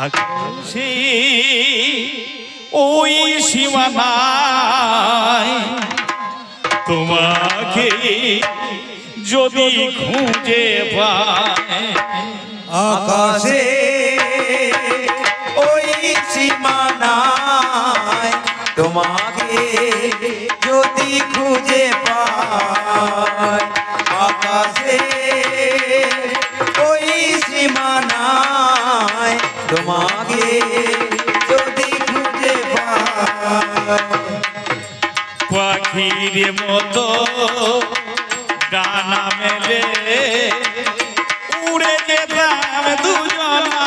আকাশে ওই সীমানায় তোমাকে যদি খুঁজে পায়, আকাশে ওই সীমানায় তোমাকে যদি খুঁজে পায়, আকাশে ওই সীমানায় তোমাকে যদি খুঁজে পায়, পাখির মতো ডানা মেলে উড়ে যেতাম দুজনা,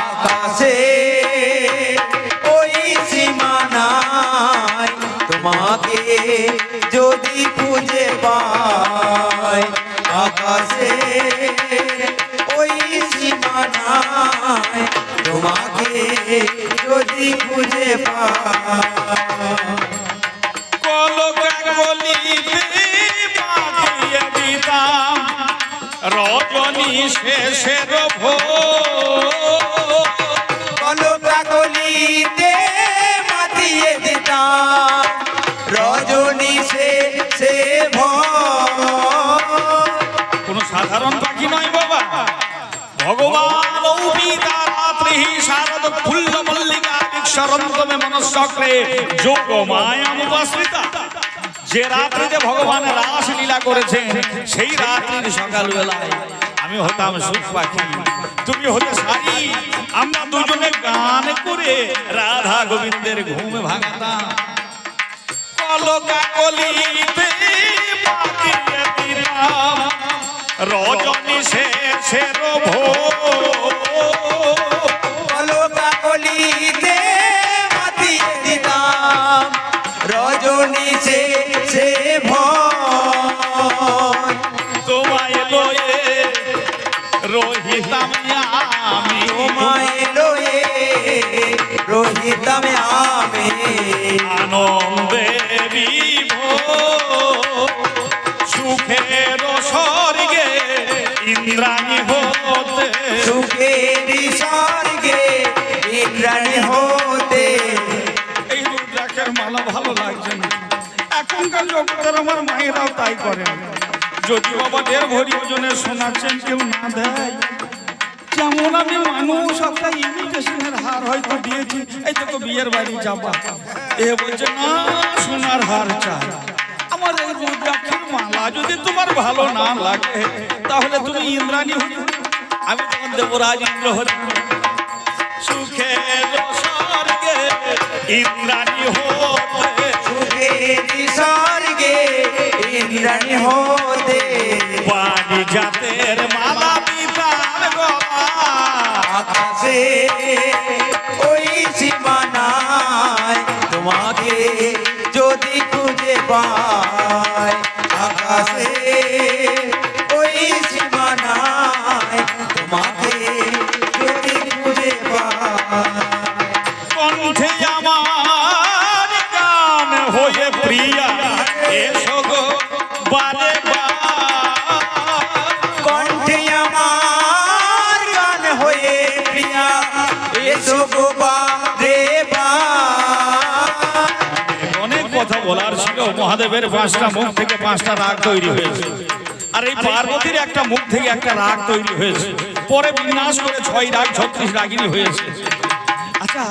আকাশে ওই সীমানায় তোমাকে যদি খুঁজে পায়, আকাশে ওই সীমানায় তোমাকে যদি খুঁজে পায়, কলকাকলিতে পাঠিয়ে দিতাম রজনী শেষের ভোর, কলকাকলিতে মাতিয়ে দিতাম রজনী সে কোন সাধারণ পাখি নয় বাবা। ভগবান ঔপিতা রাত্রি শারদ ফুল্ল মল্লিকা বিক্ষরন্তমে মনশ্চক্রে যোগ মায়ামুপাশ্রিতা। যে রাত্রিতে ভগবান রাসলীলা করেছেন সেই রাত্রির সকালবেলায় আমি হতাম সুখ পাখি, তুমি হতে শাড়ি। আমরা দুজনে গান করে রাধা গোবিন্দের ঘুম ভাঙাতাম। কলকাকলিতে পাঠিয়ে দিলাম রজনী শেষের ভোর, কলকাকলিতে মাতিয়ে দিতাম রজনী সে ভয়, তোমায় লয়ে রহিতাম আমি, তোমায় লয়ে রহিতাম আমি, আনন্দে বিভোর সুখের স্বর্গে ইন্দ্রাণী হতে, সুখের স্বর্গে ইন্দ্রাণী হতে। এই রুদ্রাক্ষের মালা ভালো লাগছে না, এখনকার জগতের আমার মায়েরাও তাই করেন। যদি বাবা 1.5 ভরি ওজনের সোনার চেন কেউ না দেয়, যেমন আমি মানুষ একটা ইমিটেশনের হার হয়তো দিয়েছি, এই তো বিয়ের বাড়ি যাবা, এ বলছে না সোনার হার চাই। আমার এই রুদ্রাক্ষের মালা যদি তোমার ভালো না লাগে তাহলে তুমি ইন্দ্রাণী হতে, আমি তখন দেবরাজ ইন্দ্র হতে। সুখের স্বর্গে ইন্দ্রাণী হতে, সুখের স্বর্গে ইন্দ্রাণী হতে, পারিজাতের মালা দিতাম গলা, আকাশে ওই সীমানায় তোমাকে যদি খুঁজে পায়, আকাশে ওই সীমানায় তোমাকে যদি খুঁজে পায়, কণ্ঠে আমার গান হয়ে প্রিয়া এসো গো বারে বার, কণ্ঠে আমার গান হয়ে প্রিয়া এসো গো বারে বার। অনেক কথা বলার ছিল। মহাদেবের 5টা মুখ থেকে 5টা রাগ তৈরি হয়েছে, আর এই পার্বতীর একটা মুখ থেকে একটা রাগ তৈরি হয়েছে, পরে বিন্যাস করে 6 রাগ 36 রাগিনী হয়েছে। আচ্ছা,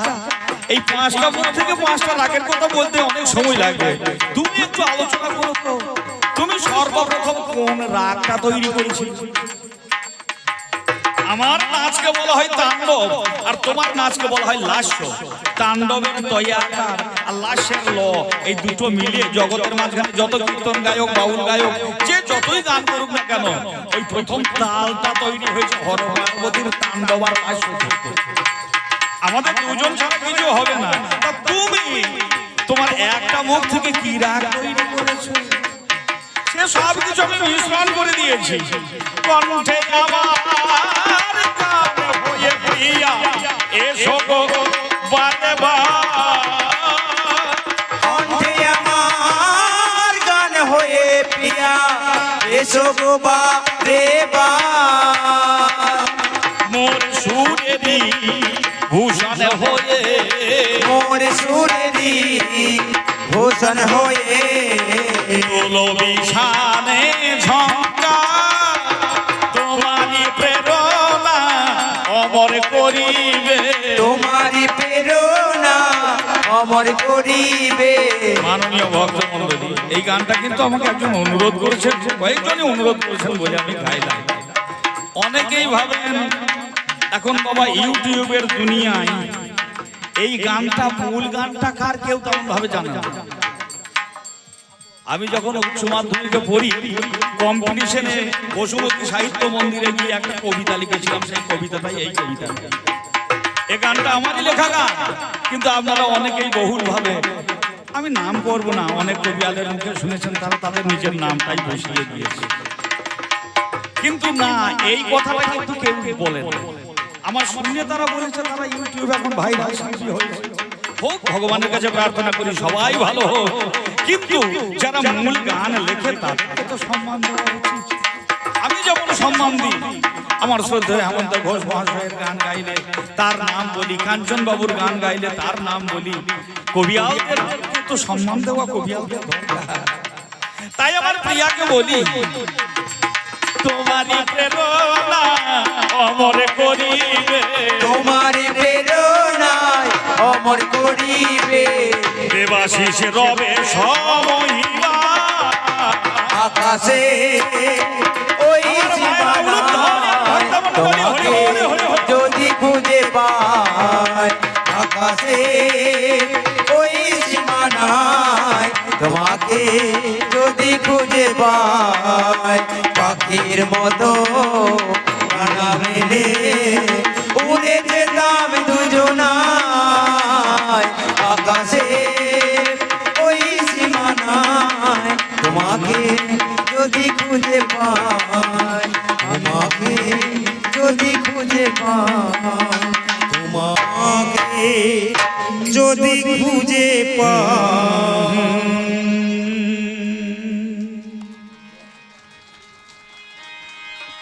এই 5টা মুখ থেকে 5টা রাগের কথা বলতে অনেক সময় লাগবে, তুমি একটু আলোচনা করো তো, তুমি সর্বপ্রথম কোন রাগটা তৈরি করেছিলে? আমার নাচকে বলা হয় তাণ্ডব, আর তোমার নাচকে বলা হয় লাস্য। তাণ্ডবের দয়াকার আর লাস্যের ল, এই দুটো মিলিয়ে জগতের মাঝখানে যত কীর্তন গায়ক, বাউল গায়ক, যে যতই গান করুক না কেন, ওই প্রথম তালটা তৈরি হয়েছে হর পার্বতীর তাণ্ডব আর লাস্য থেকে। আমাদের দুজন ছাড়া কিছু হবে না। তা তুমি তোমার একটা মুখ থেকে কি রাগ তৈরি করেছো? সে সব কিছু আমি মিশ্রণ করে দিয়েছি। কণ্ঠে আমার গান হয়ে প্রিয়া এসো গো বারে বার, কণ্ঠে আমার গান হয়ে প্রিয়া এসো গো বারে বার। সুরেরি ভূষণ হয়ে তোলো বিছানে ঝঙ্কা তোমারই প্রেরণা অমর করিবে। তোমারই প্রেরণা অমর করিবে। মাননীয় ভক্তমণ্ডলী, এই গানটা কিন্তু আমাকে একজন অনুরোধ করেছেন, কয়েকজনই অনুরোধ করেছেন বলে আমি গাইলাম। অনেকেই ভাবেন এখন বাবা ইউটিউবের দুনিয়ায় এই গানটা মূল গানটা কার কেউ তেমন ভাবে জানে না। আমি যখন উচ্চ মাধ্যমিকে পড়ি কম্পিটিশনে বসুমতী সাহিত্য মন্দিরে গিয়ে একটা কবিতা লিখেছিলাম, সেই কবিতাটাই এই কবিতা। এই গানটা আমারই লেখা গান, কিন্তু আপনারা অনেকেই বহুল ভাবে, আমি নাম করব না, অনেক কবিয়ালের মুখে শুনেছেন, তারা তাদের নিজের নামটাই বসিয়ে দিয়েছে। কিন্তু না, এই কথাটা কিন্তু কেউ বলে না। আমার শুনে তারা বলেছে তারা ইউটিউব এখন ভাইরাল শিল্পী হয়েছে। হোক, ভগবানের কাছে প্রার্থনা করি সবাই ভালো হোক, কিন্তু যারা মূল গান লেখে তাদেরকে তো সম্মান দেওয়া উচিত। আমি যেমন সম্মান দিই, আমার শ্রদ্ধেয় হেমন্ত ঘোষ মহাশয়ের গান গাইলে তার নাম বলি, কাঞ্চন বাবুর গান গাইলে তার নাম বলি, কবিয়ালদের তো সম্মান দেওয়া কবিয়ালদের দরকার। তাই আমার প্রিয়াকে বলি, তোমারই প্রেরণা অমর করিবে। তোমারই প্রেরণায় অমর করিবে। দেবাশিস রবে সমহিমা আকাশে ওই সীমানায় তোমাকে যদি খুঁজে পায়, আকাশে ওই সীমানায় তোমাকে যদি খুঁজে পায়, পাখির মতো ডানা মেলে উড়ে যেতাম দুজনায়। আকাশে ওই সীমানায় তোমাকে যদি খুঁজে পায়, তোমাকে যদি খুঁজে পায়, তোমাকে যদি খুঁজে পায়।